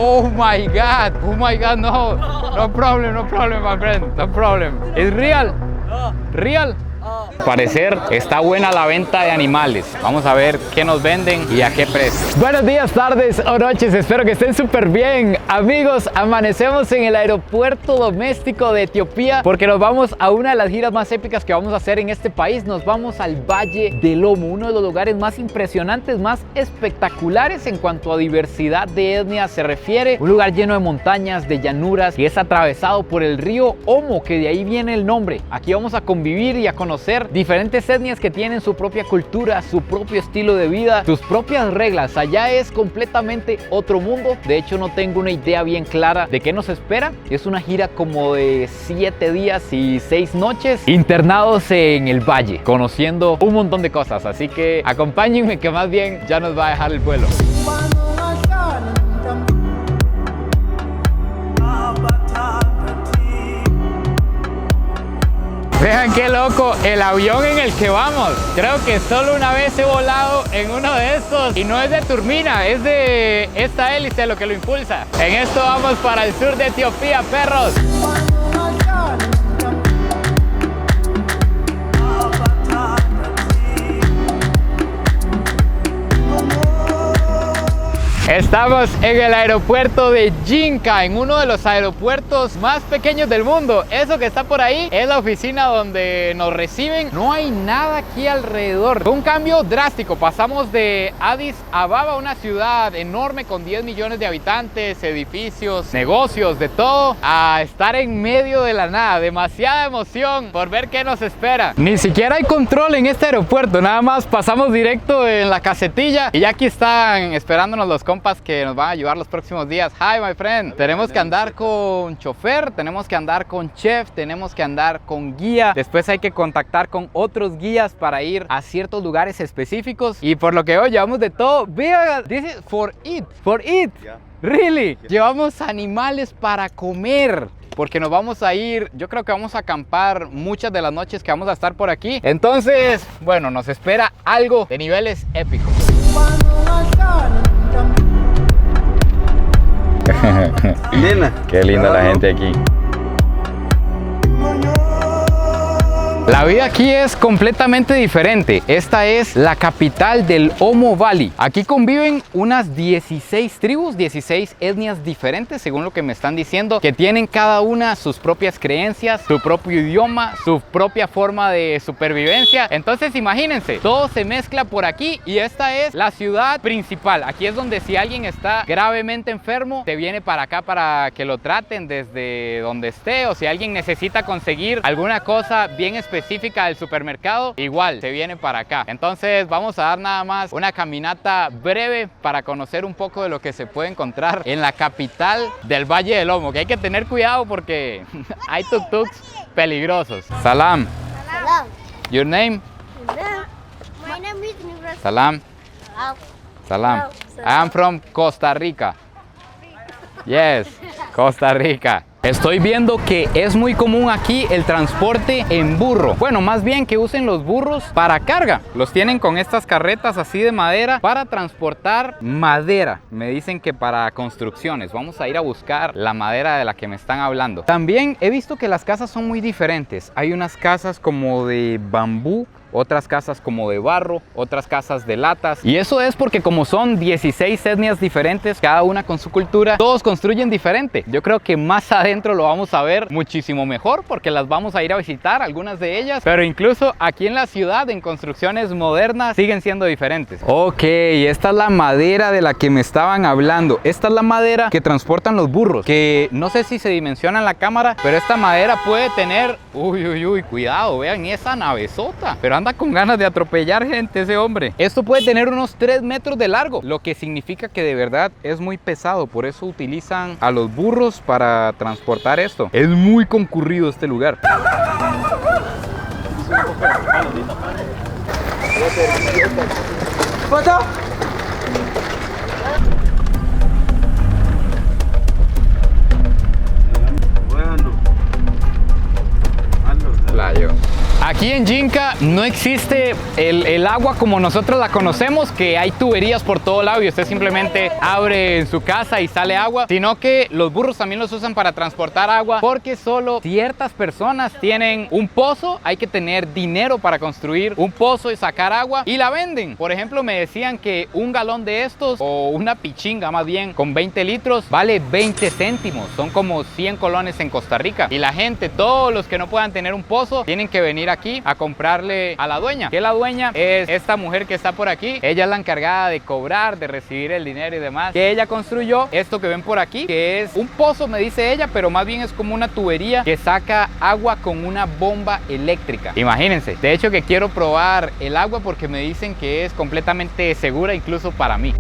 Oh my God, no. No problem, my friend. No problem. It's real. Real. Al parecer está buena la venta de animales. Vamos a ver qué nos venden y a qué precio. Buenos días, tardes o noches. Espero que estén súper bien. Amigos, amanecemos en el aeropuerto doméstico de Etiopía porque nos vamos a una de las giras más épicas que vamos a hacer en este país. Nos vamos al Valle del Omo, uno de los lugares más impresionantes, más espectaculares en cuanto a diversidad de etnias se refiere. Un lugar lleno de montañas, de llanuras, y es atravesado por el río Omo, que de ahí viene el nombre. Aquí vamos a convivir y a conocer diferentes etnias que tienen su propia cultura, su propio estilo de vida, sus propias reglas. Allá es completamente otro mundo. De hecho, no tengo una idea bien clara de qué nos espera. Es una gira como de 7 días y 6 noches internados en el valle, conociendo un montón de cosas. Así que acompáñenme, que más bien ya nos va a dejar el vuelo. Vean qué loco el avión en el que vamos. Creo que solo una vez he volado en uno de estos y no es de turbina, es de esta hélice lo que lo impulsa. En esto vamos para el sur de Etiopía, perros. Estamos en el aeropuerto de Jinka, en uno de los aeropuertos más pequeños del mundo. Eso que está por ahí es la oficina donde nos reciben. No hay nada aquí alrededor. Fue un cambio drástico. Pasamos de Addis Ababa, una ciudad enorme con 10 millones de habitantes, edificios, negocios, de todo, a estar en medio de la nada. Demasiada emoción por ver qué nos espera. Ni siquiera hay control en este aeropuerto. Nada más pasamos directo en la casetilla y ya aquí están esperándonos los compas que nos van a ayudar los próximos días. Hi, my friend. Tenemos que andar con chofer, tenemos que andar con chef, tenemos que andar con guía. Después hay que contactar con otros guías para ir a ciertos lugares específicos. Y por lo que hoy llevamos de todo. Vean, this is for eat. For eat. Yeah. Really. Yeah. Llevamos animales para comer, porque nos vamos a ir, yo creo que vamos a acampar muchas de las noches que vamos a estar por aquí. Entonces, bueno, nos espera algo de niveles épicos. Qué linda la gente aquí. La vida aquí es completamente diferente. Esta es la capital del Omo Valley. Aquí conviven unas 16 tribus, 16 etnias diferentes, según lo que me están diciendo, que tienen cada una sus propias creencias, su propio idioma, su propia forma de supervivencia. Entonces imagínense, todo se mezcla por aquí y esta es la ciudad principal. Aquí es donde si alguien está gravemente enfermo, te viene para acá para que lo traten desde donde esté, o si alguien necesita conseguir alguna cosa bien específica del supermercado, igual se viene para acá. Entonces vamos a dar nada más una caminata breve para conocer un poco de lo que se puede encontrar en la capital del Valle del Omo, que hay que tener cuidado porque hay tuk-tuks peligrosos. Salam. Salam. Your name? My name is Nibras. Salam. Salam. I am from Costa Rica. Yes, Costa Rica. Estoy viendo que es muy común aquí el transporte en burro. Bueno, más bien que usen los burros para carga. Los tienen con estas carretas así de madera para transportar madera. Me dicen que para construcciones. Vamos a ir a buscar la madera de la que me están hablando. También he visto que las casas son muy diferentes. Hay unas casas como de bambú, otras casas como de barro, otras casas de latas. Y eso es porque como son 16 etnias diferentes, cada una con su cultura, todos construyen diferente. Yo creo que más adentro lo vamos a ver muchísimo mejor porque las vamos a ir a visitar, algunas de ellas. Pero incluso aquí en la ciudad, en construcciones modernas, siguen siendo diferentes. Ok, esta es la madera de la que me estaban hablando. Esta es la madera que transportan los burros, que no sé si se dimensiona en la cámara, pero esta madera puede tener... Uy, cuidado, vean esa navezota. Pero anda con ganas de atropellar gente ese hombre. Esto puede tener unos 3 metros de largo, lo que significa que de verdad es muy pesado. Por eso utilizan a los burros para transportar esto. Es muy concurrido este lugar. ¿Foto? Aquí en Jinca no existe el agua como nosotros la conocemos, que hay tuberías por todo lado y usted simplemente abre en su casa y sale agua, sino que los burros también los usan para transportar agua, porque solo ciertas personas tienen un pozo. Hay que tener dinero para construir un pozo y sacar agua y la venden. Por ejemplo, me decían que un galón de estos, o una pichinga más bien, con 20 litros vale 20 céntimos. Son como 100 colones en Costa Rica. Y la gente, todos los que no puedan tener un pozo, tienen que venir aquí a comprarle a la dueña. Que la dueña es esta mujer que está por aquí. Ella es la encargada de cobrar, de recibir el dinero y demás. Que ella construyó esto que ven por aquí, que es un pozo, me dice ella, pero más bien es como una tubería que saca agua con una bomba eléctrica. Imagínense. De hecho, que quiero probar el agua porque me dicen que es completamente segura, incluso para mí.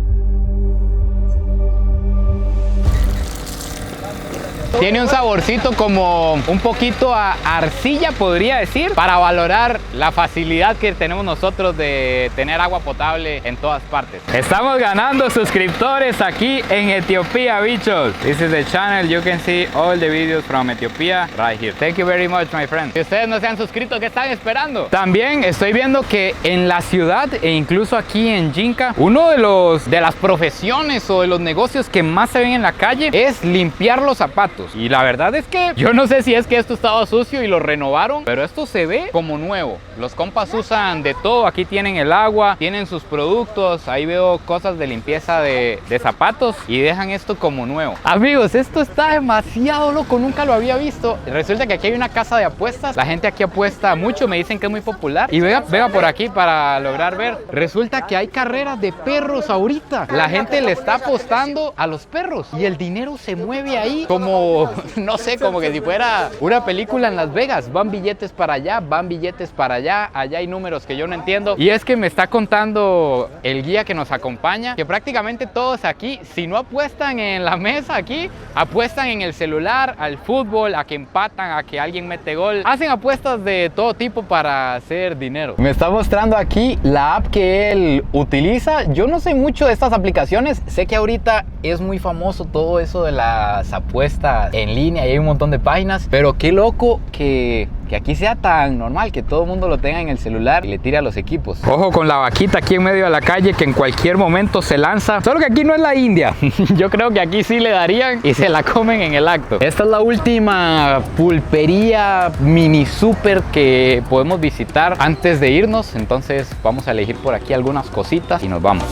Tiene un saborcito como un poquito a arcilla, podría decir, para valorar la facilidad que tenemos nosotros de tener agua potable en todas partes. Estamos ganando suscriptores aquí en Etiopía, bichos. This is the channel. You can see all the videos from Ethiopia right here. Thank you very much, my friend. Si ustedes no se han suscrito, ¿qué están esperando? También estoy viendo que en la ciudad e incluso aquí en Jinca, uno de las profesiones o de los negocios que más se ven en la calle es limpiar los zapatos. Y la verdad es que yo no sé si es que esto estaba sucio y lo renovaron, pero esto se ve como nuevo. Los compas usan de todo. Aquí tienen el agua, tienen sus productos. Ahí veo cosas de limpieza de zapatos y dejan esto como nuevo. Amigos, esto está demasiado loco, nunca lo había visto. Resulta que aquí hay una casa de apuestas. La gente aquí apuesta mucho, me dicen que es muy popular. Y vea por aquí para lograr ver. Resulta que hay carreras de perros ahorita. La gente le está apostando a los perros y el dinero se mueve ahí como, no sé, como que si fuera una película en Las Vegas. Van billetes para allá, van billetes para allá. Allá hay números que yo no entiendo. Y es que me está contando el guía que nos acompaña que prácticamente todos aquí, si no apuestan en la mesa aquí, apuestan en el celular, al fútbol, a que empatan, a que alguien mete gol. Hacen apuestas de todo tipo para hacer dinero. Me está mostrando aquí la app que él utiliza. Yo no sé mucho de estas aplicaciones. Sé que ahorita es muy famoso todo eso de las apuestas en línea y hay un montón de páginas, pero qué loco que aquí sea tan normal, que todo el mundo lo tenga en el celular y le tire a los equipos. Ojo con la vaquita aquí en medio de la calle que en cualquier momento se lanza. Solo que aquí no es la India. Yo creo que aquí sí le darían y se la comen en el acto. Esta es la última pulpería mini super que podemos visitar antes de irnos. Entonces vamos a elegir por aquí algunas cositas y nos vamos.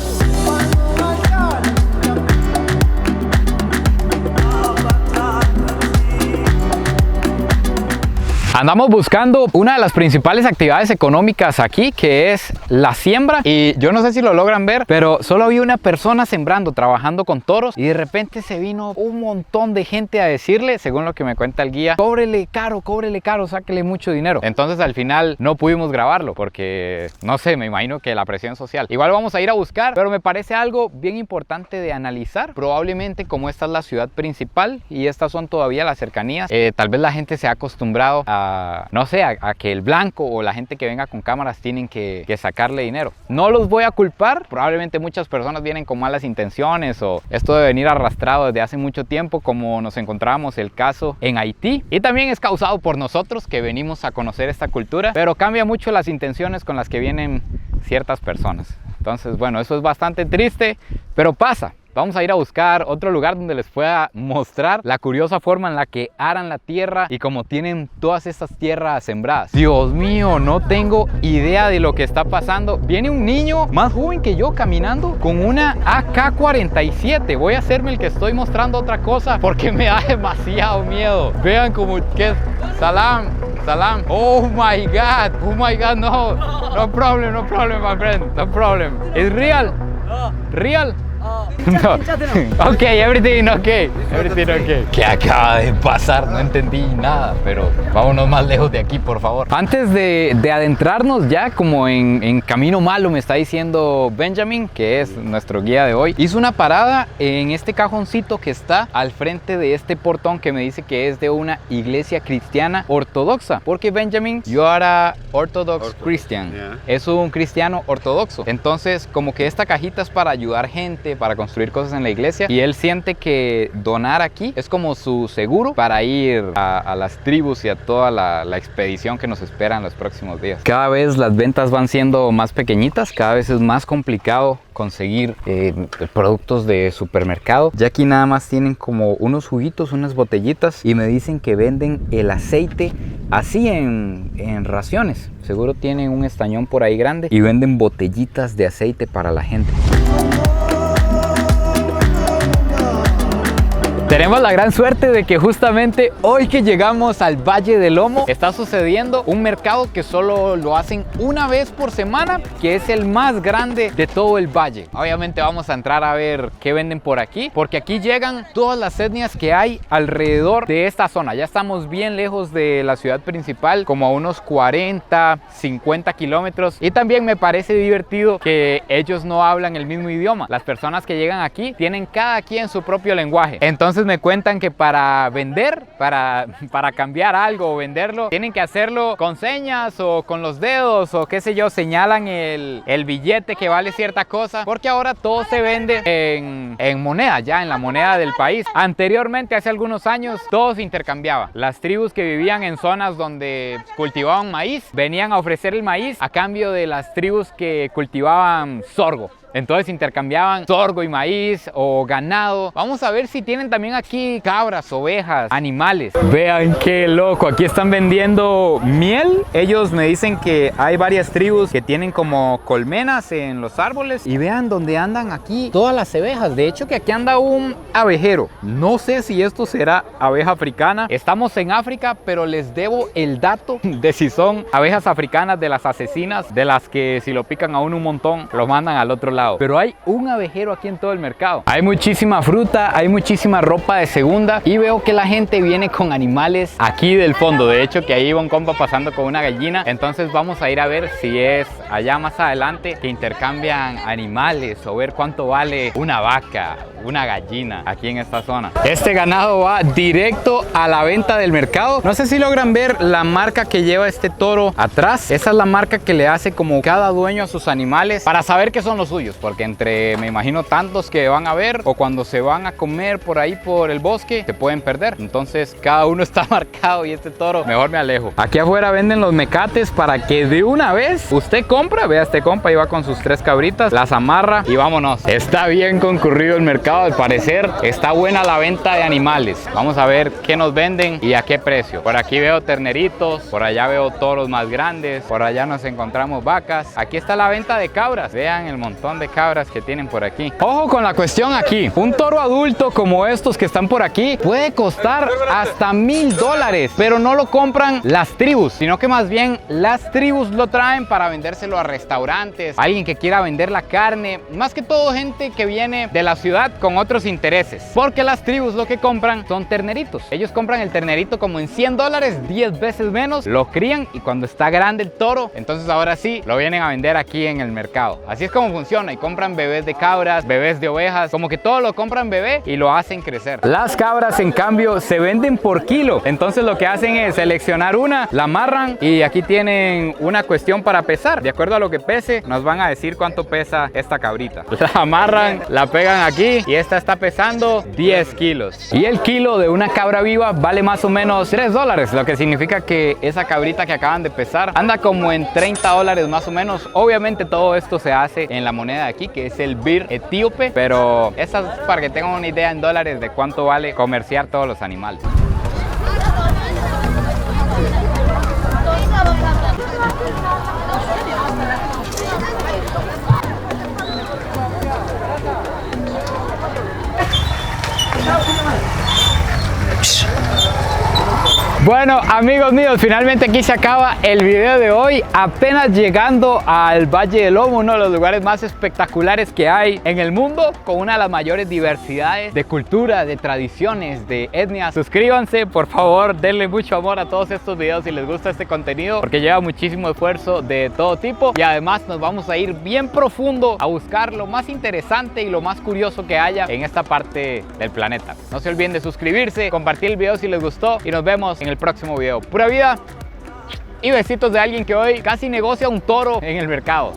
Andamos buscando una de las principales actividades económicas aquí, que es la siembra. Y yo no sé si lo logran ver, pero solo había una persona sembrando, trabajando con toros. Y de repente se vino un montón de gente a decirle, según lo que me cuenta el guía, cóbrele caro, sáquele mucho dinero. Entonces al final no pudimos grabarlo porque, no sé, me imagino que la presión social. Igual vamos a ir a buscar, pero me parece algo bien importante de analizar. Probablemente como esta es la ciudad principal y estas son todavía las cercanías, tal vez la gente se ha acostumbrado a, no sé, a que el blanco o la gente que venga con cámaras tienen que sacarle dinero. No los voy a culpar, probablemente muchas personas vienen con malas intenciones o esto de venir arrastrado desde hace mucho tiempo, como nos encontrábamos el caso en Haití, y también es causado por nosotros que venimos a conocer esta cultura, pero cambia mucho las intenciones con las que vienen ciertas personas. Entonces, bueno, eso es bastante triste, pero pasa. Vamos a ir a buscar otro lugar donde les pueda mostrar la curiosa forma en la que aran la tierra y cómo tienen todas estas tierras sembradas. Dios mío, no tengo idea de lo que está pasando. Viene un niño más joven que yo caminando con una AK-47. Voy a hacerme el que estoy mostrando otra cosa porque me da demasiado miedo. Vean como que... Salam. Oh my God, no problem, my friend, no problem. It's real. No. Ok, everything okay. ¿Qué acaba de pasar? No entendí nada, pero vámonos más lejos de aquí, por favor. Antes de adentrarnos ya como en camino malo, me está diciendo Benjamin, que es nuestro guía de hoy, hizo una parada en este cajoncito que está al frente de este portón que me dice que es de una iglesia cristiana ortodoxa, porque Benjamin, you are a Orthodox Christian. Yeah. Es un cristiano ortodoxo. Entonces, como que esta cajita es para ayudar gente, para para construir cosas en la iglesia, y él siente que donar aquí es como su seguro para ir a las tribus y a toda la expedición que nos espera en los próximos días. Cada vez las ventas van siendo más pequeñitas, cada vez es más complicado conseguir productos de supermercado. Ya aquí nada más tienen como unos juguitos, unas botellitas, y me dicen que venden el aceite así en raciones. Seguro tienen un estañón por ahí grande y venden botellitas de aceite para la gente. Tenemos la gran suerte de que justamente hoy que llegamos al Valle del Lomo está sucediendo un mercado que solo lo hacen una vez por semana, que es el más grande de todo el valle. Obviamente vamos a entrar a ver qué venden por aquí, porque aquí llegan todas las etnias que hay alrededor de esta zona. Ya estamos bien lejos de la ciudad principal, como a unos 40, 50 kilómetros, y también me parece divertido que ellos no hablan el mismo idioma. Las personas que llegan aquí tienen cada quien su propio lenguaje. Entonces me cuentan que para vender, para cambiar algo o venderlo, tienen que hacerlo con señas o con los dedos o qué sé yo, señalan el billete que vale cierta cosa, porque ahora todo se vende en moneda, ya en la moneda del país. Anteriormente, hace algunos años, todo se intercambiaba. Las tribus que vivían en zonas donde cultivaban maíz, venían a ofrecer el maíz a cambio de las tribus que cultivaban sorgo. Entonces intercambiaban sorgo y maíz o ganado. Vamos a ver si tienen también aquí cabras, ovejas, animales. Vean qué loco, aquí están vendiendo miel. Ellos me dicen que hay varias tribus que tienen como colmenas en los árboles. Y vean dónde andan aquí todas las abejas. De hecho que aquí anda un abejero. No sé si esto será abeja africana. Estamos en África, pero les debo el dato de si son abejas africanas de las asesinas, de las que si lo pican a uno un montón, lo mandan al otro lado. Pero hay un abejero aquí en todo el mercado. Hay muchísima fruta, hay muchísima ropa de segunda, y veo que la gente viene con animales aquí del fondo. De hecho que ahí va un compa pasando con una gallina. Entonces vamos a ir a ver si es allá más adelante que intercambian animales, o ver cuánto vale una vaca, una gallina aquí en esta zona. Este ganado va directo a la venta del mercado. No sé si logran ver la marca que lleva este toro atrás. Esa es la marca que le hace como cada dueño a sus animales para saber que son los suyos, porque entre, me imagino, tantos que van a ver o cuando se van a comer por ahí por el bosque, se pueden perder. Entonces cada uno está marcado, y este toro, mejor me alejo. Aquí afuera venden los mecates para que de una vez usted compra. Vea, este compa iba con sus 3 cabritas, las amarra y vámonos. Está bien concurrido el mercado, al parecer está buena la venta de animales. Vamos a ver qué nos venden y a qué precio. Por aquí veo terneritos, por allá veo toros más grandes, por allá nos encontramos vacas. Aquí está la venta de cabras. Vean el montón de cabras que tienen por aquí. Ojo con la cuestión aquí. Un toro adulto como estos que están por aquí puede costar hasta $1000, pero no lo compran las tribus, sino que más bien las tribus lo traen para vendérselo a restaurantes, alguien que quiera vender la carne, más que todo gente que viene de la ciudad con otros intereses, porque las tribus lo que compran son terneritos. Ellos compran el ternerito como en $100, 10 veces menos, lo crían, y cuando está grande el toro, entonces ahora sí lo vienen a vender aquí en el mercado. Así es como funciona, y compran bebés de cabras, bebés de ovejas, como que todo lo compran bebé y lo hacen crecer. Las cabras en cambio se venden por kilo, entonces lo que hacen es seleccionar una, la amarran, y aquí tienen una cuestión para pesar. De acuerdo a lo que pese, nos van a decir cuánto pesa esta cabrita. La amarran, la pegan aquí, y esta está pesando 10 kilos. Y el kilo de una cabra viva vale más o menos $3, lo que significa que esa cabrita que acaban de pesar anda como en $30 más o menos. Obviamente todo esto se hace en la moneda de aquí, que es el birr etíope, pero esa es para que tengan una idea en dólares de cuánto vale comerciar todos los animales. Bueno, amigos míos, finalmente aquí se acaba el video de hoy, apenas llegando al Valle del Lomo, uno de los lugares más espectaculares que hay en el mundo, con una de las mayores diversidades de cultura, de tradiciones, de etnias. Suscríbanse, por favor, denle mucho amor a todos estos videos si les gusta este contenido, porque lleva muchísimo esfuerzo de todo tipo, y además nos vamos a ir bien profundo a buscar lo más interesante y lo más curioso que haya en esta parte del planeta. No se olviden de suscribirse, compartir el video si les gustó, y nos vemos en el próximo video. Pura vida y besitos de alguien que hoy casi negocia un toro en el mercado.